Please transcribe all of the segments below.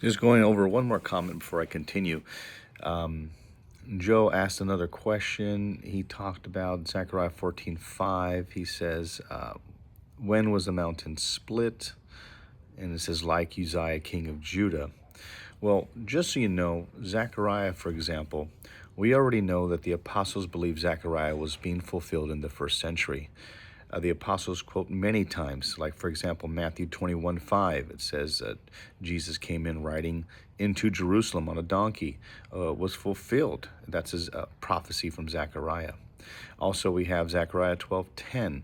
Just going over one more comment before I continue. Joe asked another question. He talked about Zechariah 14:5. He says, when was the mountain split? And it says, like Uzziah, king of Judah. Well, just so you know, Zechariah, for example, we already know that the apostles believed Zechariah was being fulfilled in the first century. The apostles quote many times, like, for example, Matthew 21:5. It says that Jesus came in riding into Jerusalem on a donkey, was fulfilled. That's his prophecy from Zechariah. Also, we have Zechariah 12:10,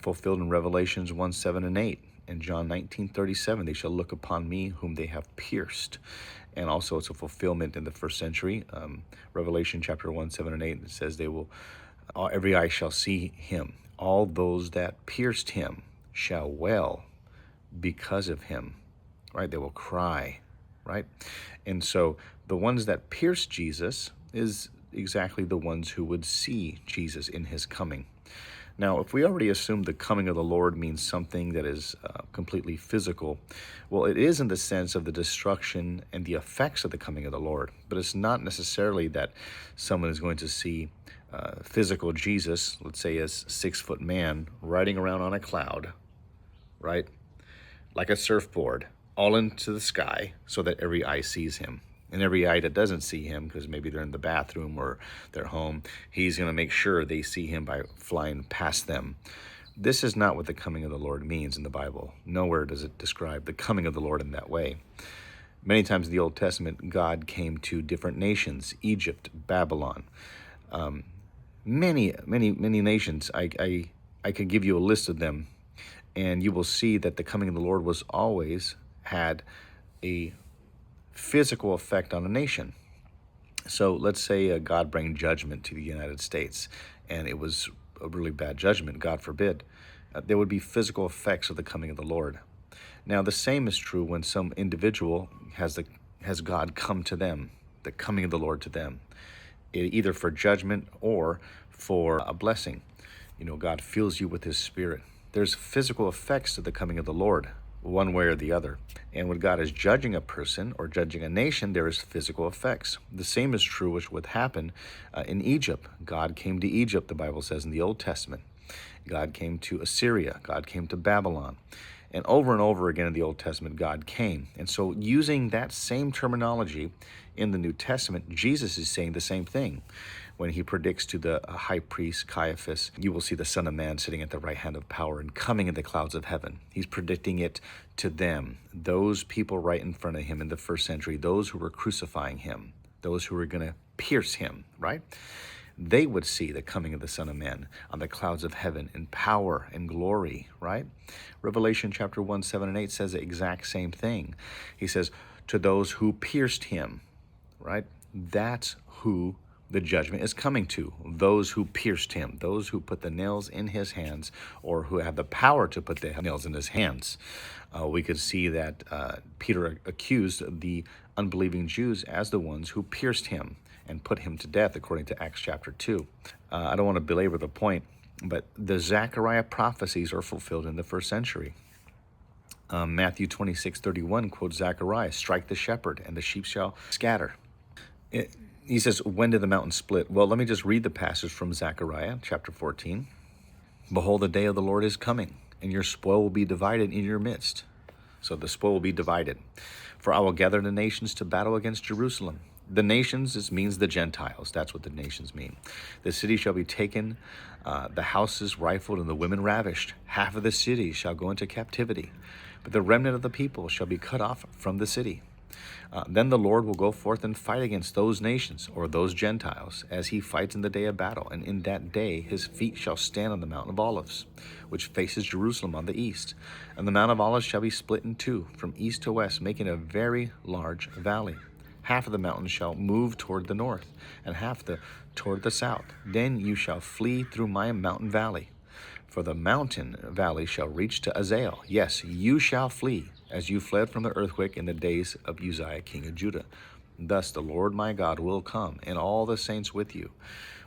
fulfilled in Revelations 1:7 and 8. In John 19:37, they shall look upon me whom they have pierced. And also it's a fulfillment in the first century. Revelation chapter 1:7 and 8, it says they will, every eye shall see him. All those that pierced him shall wail because of him, right? They will cry, right? And so the ones that pierced Jesus is exactly the ones who would see Jesus in his coming. Now, if we already assume the coming of the Lord means something that is completely physical, well, it is in the sense of the destruction and the effects of the coming of the Lord, but it's not necessarily that someone is going to see physical Jesus, let's say a 6-foot man, riding around on a cloud, right? Like a surfboard, all into the sky so that every eye sees him. And every eye that doesn't see him, because maybe they're in the bathroom or they're home, he's going to make sure they see him by flying past them. This is not what the coming of the Lord means in the Bible. Nowhere does it describe the coming of the Lord in that way. Many times in the Old Testament, God came to different nations, Egypt, Babylon, many nations. I could give you a list of them, and you will see that the coming of the Lord was always had a physical effect on a nation. So let's say God bring judgment to the United States, and it was a really bad judgment, God forbid. There would be physical effects of the coming of the Lord. Now, the same is true when some individual has God come to them, the coming of the Lord to them, either for judgment or for a blessing. You know, God fills you with his Spirit. There's physical effects to the coming of the Lord, one way or the other. And when God is judging a person or judging a nation, there is physical effects. The same is true which would happen in Egypt. God came to Egypt, the Bible says in the Old Testament. God came to Assyria. God came to Babylon. And over again in the Old Testament, God came. And so using that same terminology in the New Testament, Jesus is saying the same thing. When he predicts to the high priest Caiaphas, you will see the Son of Man sitting at the right hand of power and coming in the clouds of heaven. He's predicting it to them, those people right in front of him in the first century, those who were crucifying him, those who were going to pierce him, right? They would see the coming of the Son of Man on the clouds of heaven in power and glory, right? Revelation chapter 1:7 and 8 says the exact same thing. He says, to those who pierced him, right? That's who the judgment is coming to, those who pierced him, those who put the nails in his hands, or who have the power to put the nails in his hands. We could see that Peter accused the unbelieving Jews as the ones who pierced him and put him to death, according to Acts chapter 2. I don't want to belabor the point, but the Zechariah prophecies are fulfilled in the first century. Matthew 26:31 quotes Zechariah, strike the shepherd and the sheep shall scatter. He says, when did the mountain split? Well, let me just read the passage from Zechariah chapter 14. Behold, the day of the Lord is coming, and your spoil will be divided in your midst. So the spoil will be divided. For I will gather the nations to battle against Jerusalem. The nations, this means the Gentiles. That's what the nations mean. The city shall be taken, the houses rifled, and the women ravished. Half of the city shall go into captivity, but the remnant of the people shall be cut off from the city. Then the Lord will go forth and fight against those nations, or those Gentiles, as he fights in the day of battle. And in that day his feet shall stand on the Mount of Olives, which faces Jerusalem on the east. And the Mount of Olives shall be split in two, from east to west, making a very large valley. Half of the mountain shall move toward the north, and half toward the south. Then you shall flee through my mountain valley. For the mountain valley shall reach to Azael. Yes, you shall flee, as you fled from the earthquake in the days of Uzziah, king of Judah. Thus the Lord my God will come, and all the saints with you,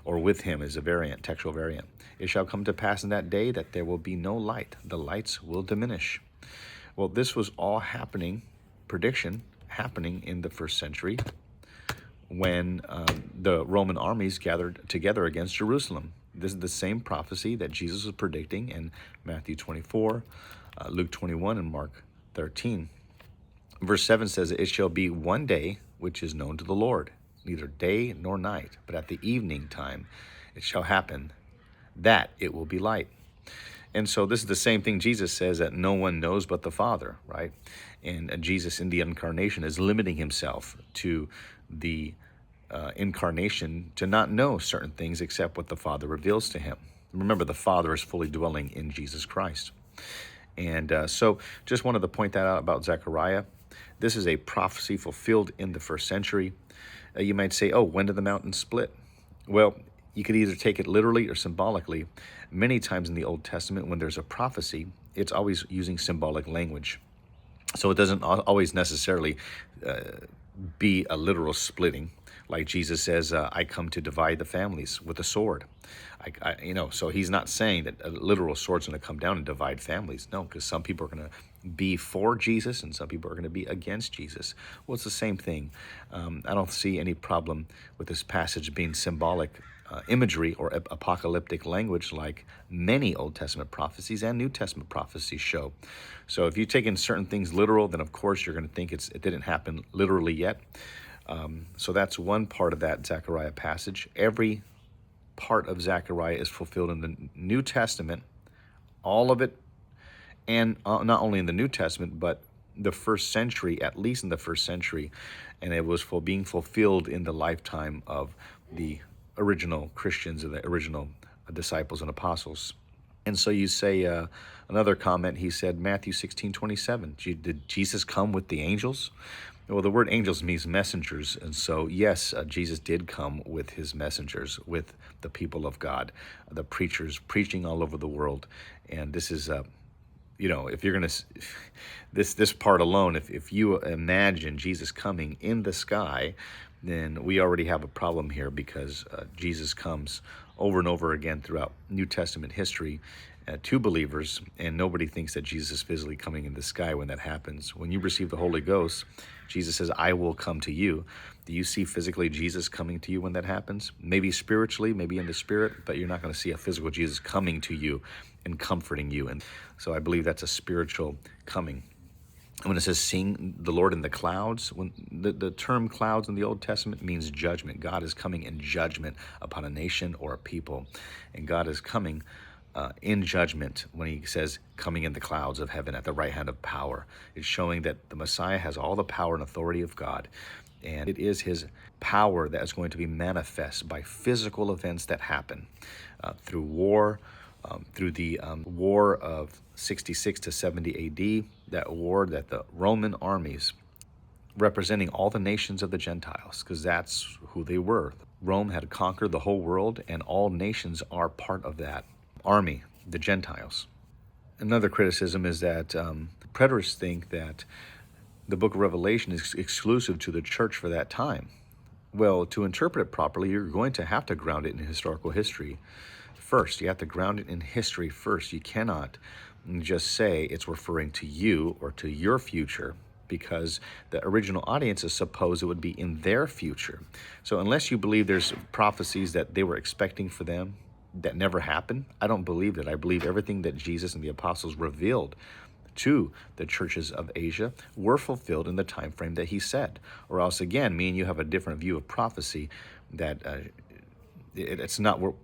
or with him is a variant, textual variant. It shall come to pass in that day that there will be no light. The lights will diminish. Well, this was all happening, prediction, happening in the first century when the Roman armies gathered together against Jerusalem. This is the same prophecy that Jesus was predicting in Matthew 24, Luke 21, and Mark 13. Verse 7 says, "It shall be one day which is known to the Lord, neither day nor night, but at the evening time it shall happen that it will be light." And so this is the same thing Jesus says, that no one knows but the Father, right? And Jesus in the incarnation is limiting himself to the incarnation to not know certain things except what the Father reveals to him. Remember, the Father is fully dwelling in Jesus Christ. And so just wanted to point that out about Zechariah. This is a prophecy fulfilled in the first century. You might say, oh, when did the mountains split? Well, you could either take it literally or symbolically. Many times in the Old Testament, when there's a prophecy, it's always using symbolic language. So it doesn't always necessarily be a literal splitting. Like Jesus says, I come to divide the families with a sword. So he's not saying that a literal sword's going to come down and divide families. No, because some people are going to be for Jesus and some people are going to be against Jesus. Well, it's the same thing. I don't see any problem with this passage being symbolic imagery or apocalyptic language like many Old Testament prophecies and New Testament prophecies show. So if you take in certain things literal, then of course you're going to think it didn't happen literally yet. So that's one part of that Zechariah passage. Every part of Zechariah is fulfilled in the New Testament, all of it, and not only in the New Testament, but the first century, at least in the first century, and it was being fulfilled in the lifetime of the original Christians and the original disciples and apostles. And so you say, another comment, he said, Matthew 16:27, did Jesus come with the angels? Well, the word angels means messengers, and so yes, Jesus did come with his messengers, with the people of God, the preachers preaching all over the world. And this is, if you're going to, this part alone, if you imagine Jesus coming in the sky, then we already have a problem here, because Jesus comes over and over again throughout New Testament history to believers, and nobody thinks that Jesus is physically coming in the sky when that happens. When you receive the Holy Ghost, Jesus says, I will come to you. Do you see physically Jesus coming to you when that happens? Maybe spiritually, maybe in the spirit, but you're not going to see a physical Jesus coming to you and comforting you. And so I believe that's a spiritual coming. When it says seeing the Lord in the clouds, when the term clouds in the Old Testament means judgment. God is coming in judgment upon a nation or a people. And God is coming in judgment when he says coming in the clouds of heaven at the right hand of power. It's showing that the Messiah has all the power and authority of God. And it is his power that is going to be manifest by physical events that happen through war, through the war of 66 to 70 AD, that war that the Roman armies, representing all the nations of the Gentiles, because that's who they were. Rome had conquered the whole world, and all nations are part of that army, the Gentiles. Another criticism is that preterists think that the book of Revelation is exclusive to the church for that time. Well, to interpret it properly, you're going to have to ground it in historical history first. You have to ground it in history first. You cannot just say it's referring to you or to your future, because the original audiences suppose it would be in their future. So unless you believe there's prophecies that they were expecting for them that never happened, I don't believe that. I believe everything that Jesus and the apostles revealed to the churches of Asia were fulfilled in the time frame that he said. Or else, again, me and you have a different view of prophecy, that it's not, we're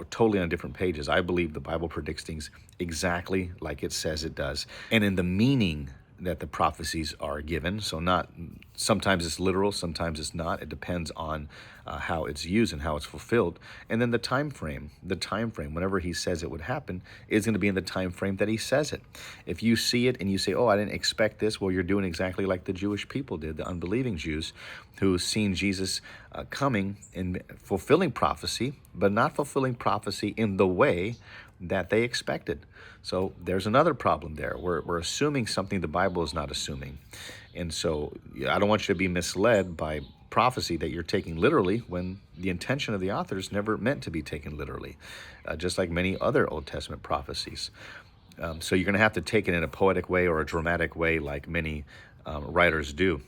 totally on different pages. I believe the Bible predicts things exactly like it says it does, and in the meaning that the prophecies are given. So not, sometimes it's literal, sometimes it's not. It depends on how it's used and how it's fulfilled. And then the time frame, whenever he says it would happen, is going to be in the time frame that he says it. If you see it and you say, oh, I didn't expect this, well, you're doing exactly like the Jewish people did, the unbelieving Jews, who seen Jesus coming and fulfilling prophecy, but not fulfilling prophecy in the way that they expected. So there's another problem there. We're assuming something the Bible is not assuming. And so I don't want you to be misled by prophecy that you're taking literally, when the intention of the author is never meant to be taken literally, just like many other Old Testament prophecies. So you're going to have to take it in a poetic way or a dramatic way, like many writers do.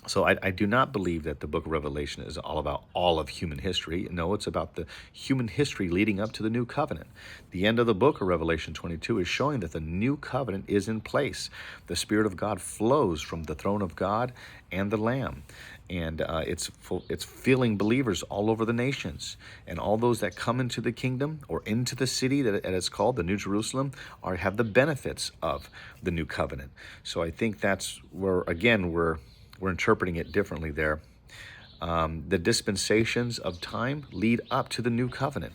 So I do not believe that the book of Revelation is all about all of human history. No, it's about the human history leading up to the new covenant. The end of the book of Revelation 22 is showing that the new covenant is in place. The Spirit of God flows from the throne of God and the Lamb. And it's filling believers all over the nations. And all those that come into the kingdom or into the city that it's called, the New Jerusalem, have the benefits of the new covenant. So I think that's where, again, we're interpreting it differently there. The dispensations of time lead up to the new covenant.